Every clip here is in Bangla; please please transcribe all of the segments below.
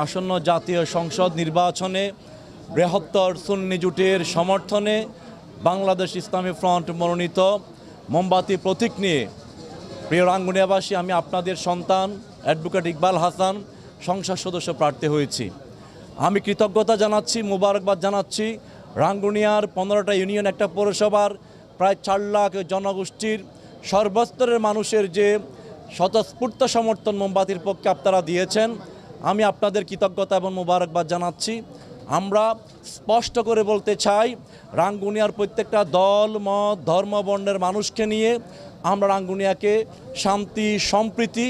আসন্ন জাতীয় সংসদ নির্বাচনে বৃহত্তর সুন্নি জোটের সমর্থনে বাংলাদেশ ইসলামী ফ্রন্ট মনোনীত মোমবাতি প্রতীক নিয়ে প্রিয় রাঙ্গুনিয়াবাসী, আমি আপনাদের সন্তান অ্যাডভোকেট ইকবাল হাসান সংসদ সদস্য প্রার্থী হয়েছি। আমি কৃতজ্ঞতা জানাচ্ছি, মোবারকবাদ জানাচ্ছি রাঙ্গুনিয়ার 15টা ইউনিয়ন, একটা পৌরসভার প্রায় 4 লাখ জনগোষ্ঠীর সর্বস্তরের মানুষের যে স্বতঃস্ফূর্ত সমর্থন মোমবাতির পক্ষে আপনারা দিয়েছেন। আমি আপনাদের কৃতজ্ঞতা এবং মোবারকবাদ জানাচ্ছি। আমরা স্পষ্ট করে বলতে চাই, রাঙ্গুনিয়ার প্রত্যেকটা দল, মত, ধর্ম, বর্ণের মানুষকে নিয়ে আমরা রাঙ্গুনিয়াকে শান্তি, সম্প্রীতি,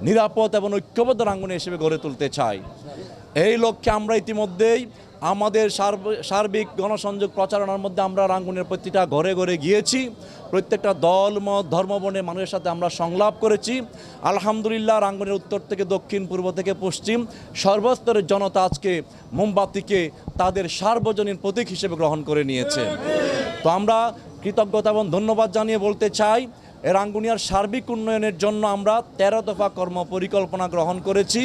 নিরাপদ এবং ঐক্যবদ্ধ রাঙ্গুনিয়া হিসেবে গড়ে তুলতে চাই। এই লক্ষ্যে আমরা ইতিমধ্যেই আমাদের সার্বিক গণসংযোগ প্রচারণার মধ্যে আমরা রাঙ্গুনিয়ার প্রতিটা ঘরে ঘরে গিয়েছি। প্রত্যেকটা দল, মত, ধর্ম, বর্ণের মানুষের সাথে আমরা সংলাপ করেছি। আলহামদুলিল্লাহ, রাঙ্গুনিয়ার উত্তর থেকে দক্ষিণ, পূর্ব থেকে পশ্চিম সর্বস্তরের জনতা আজকে মোমবাতিকে তাদের সার্বজনীন প্রতীক হিসেবে গ্রহণ করে নিয়েছে। তো আমরা কৃতজ্ঞতা এবং ধন্যবাদ জানিয়ে বলতে চাই, রাঙ্গুনিয়ার সার্বিক উন্নয়নের জন্য আমরা 13 দফা কর্ম পরিকল্পনা গ্রহণ করেছি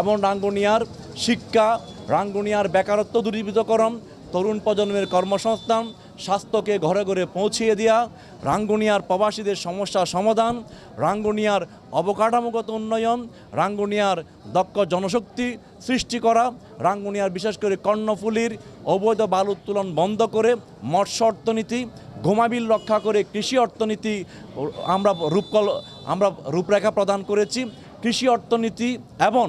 এবং রাঙ্গুনিয়ার শিক্ষা, রাঙ্গুনিয়ার বেকারত্ব দূরীভূতকরণ, তরুণ প্রজন্মের কর্মসংস্থান, স্বাস্থ্যকে ঘরে ঘরে পৌঁছিয়ে দেওয়া, রাঙ্গুনিয়ার প্রবাসীদের সমস্যা সমাধান, রাঙ্গুনিয়ার অবকাঠামোগত উন্নয়ন, রাঙ্গুনিয়ার দক্ষ জনশক্তি সৃষ্টি করা, রাঙ্গুনিয়ার বিশেষ করে কর্ণফুলীর অবৈধ বালু উত্তোলন বন্ধ করে মৎস্য অর্থনীতি, ঘুমাবিল রক্ষা করে কৃষি অর্থনীতি আমরা রূপরেখা প্রদান করেছি। কৃষি অর্থনীতি এবং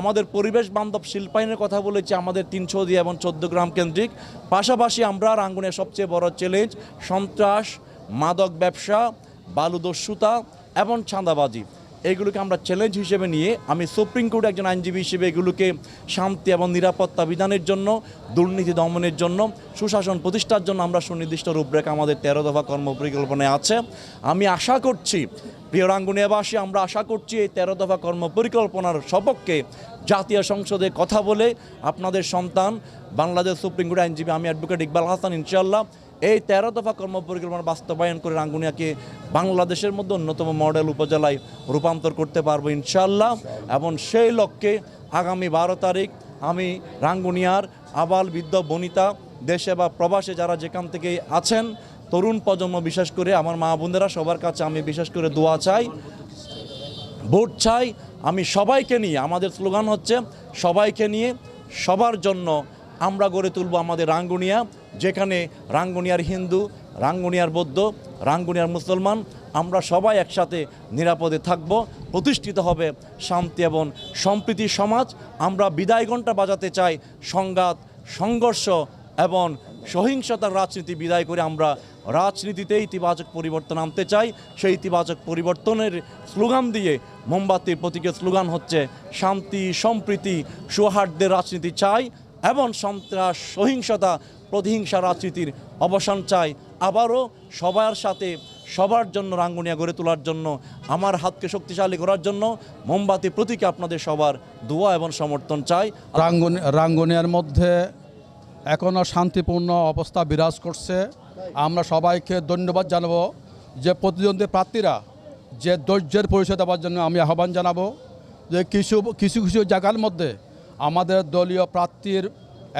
আমাদের পরিবেশ বান্ধব শিল্পায়নের কথা বলেছি আমাদের 300 এবং 14 গ্রাম কেন্দ্রিক। পাশাপাশি আমরা রাঙ্গুনিয়ার সবচেয়ে বড় চ্যালেঞ্জ সন্ত্রাস, মাদক ব্যবসা, বালুদস্যুতা এবং চাঁদাবাজি, এইগুলোকে আমরা চ্যালেঞ্জ হিসেবে নিয়ে আমি সুপ্রিম কোর্টে একজন আইনজীবী হিসেবে এগুলোকে শান্তি এবং নিরাপত্তা বিধানের জন্য, দুর্নীতি দমনের জন্য, সুশাসন প্রতিষ্ঠার জন্য আমরা সুনির্দিষ্ট রূপরেখা আমাদের 13 দফা কর্ম পরিকল্পনায় আছে। আমি আশা করছি, প্রিয় রাঙ্গুনিয়াবাসী, আমরা আশা করছি এই 13 দফা কর্ম পরিকল্পনার সপক্ষে জাতীয় সংসদে কথা বলে আপনাদের সন্তান বাংলাদেশ সুপ্রিম কোর্ট আইনজীবী আমি অ্যাডভোকেট ইকবাল হাসান ইনশাআল্লাহ এই 13 দফা কর্ম পরিকল্পনা বাস্তবায়ন করে রাঙ্গুনিয়াকে বাংলাদেশের মধ্যে অন্যতম মডেল উপজেলায় রূপান্তর করতে পারবো ইনশাআল্লাহ। এবং সেই লক্ষ্যে আগামী 12 তারিখ আমি রাঙ্গুনিয়ার আবাল বৃদ্ধ বনিতা, দেশে বা প্রবাসে যারা যেখান থেকে আছেন, তরুণ প্রজন্ম, বিশেষ করে আমার মা বোনেরা, সবার কাছে আমি বিশেষ করে দোয়া চাই, ভোট চাই। আমি সবাইকে নিয়ে, আমাদের স্লোগান হচ্ছে সবাইকে নিয়ে সবার জন্য আমরা গড়ে তুলব আমাদের রাঙ্গুনিয়া, যেখানে রাঙ্গুনিয়ার হিন্দু, রাঙ্গুনিয়ার বৌদ্ধ, রাঙ্গুনিয়ার মুসলমান আমরা সবাই একসাথে নিরাপদে থাকব। প্রতিষ্ঠিত হবে শান্তি এবং সম্প্রীতির সমাজ। আমরা বিদায় ঘণ্টা বাজাতে চাই সংঘাত, সংঘর্ষ এবং সহিংসতার রাজনীতি বিদায় করে আমরা রাজনীতিতে ইতিবাচক পরিবর্তন আনতে চাই। সেই ইতিবাচক পরিবর্তনের স্লোগান দিয়ে মোমবাতির প্রতীকের স্লোগান হচ্ছে শান্তি, সম্প্রীতি, সৌহার্দ্যের রাজনীতি চাই এবং সন্ত্রাস, সহিংসতা, প্রতিহিংসা রাজনীতির অবসান চাই। আবারও সবার সাথে সবার জন্য রাঙ্গুনিয়া গড়ে তোলার জন্য, আমার হাতকে শক্তিশালী করার জন্য মোমবাতি প্রতীকে আপনাদের সবার দোয়া এবং সমর্থন চাই। রাঙ্গুনিয়ার মধ্যে এখনও শান্তিপূর্ণ অবস্থা বিরাজ করছে। আমরা সবাইকে ধন্যবাদ জানাবো যে প্রতিদ্বন্দ্বী প্রার্থীরা যে ধৈর্যের পরিচয় দেওয়ার জন্য আমি আহ্বান জানাবো যে কিছু জায়গার মধ্যে আমাদের দলীয় প্রার্থীর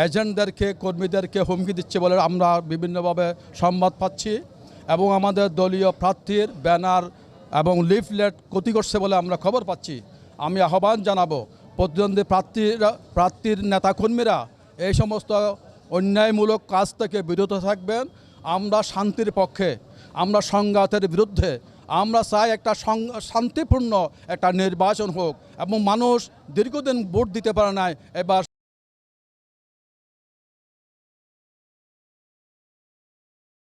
এজেন্টদেরকে, কর্মীদেরকে হুমকি দিচ্ছে বলে আমরা বিভিন্নভাবে সংবাদ পাচ্ছি এবং আমাদের দলীয় প্রার্থীর ব্যানার এবং লিফলেট ক্ষতি করছে বলে আমরা খবর পাচ্ছি। আমি আহ্বান জানাবো প্রতিদ্বন্দ্বী প্রার্থীর নেতাকর্মীরা এই সমস্ত অন্যায়মূলক কাজ থেকে বিরত থাকবেন। আমরা শান্তির পক্ষে, আমরা সংঘাতের বিরুদ্ধে। আমরা চাই একটা শান্তিপূর্ণ একটা নির্বাচন হোক এবং মানুষ দীর্ঘদিন ভোট দিতে পারে নাই, এবার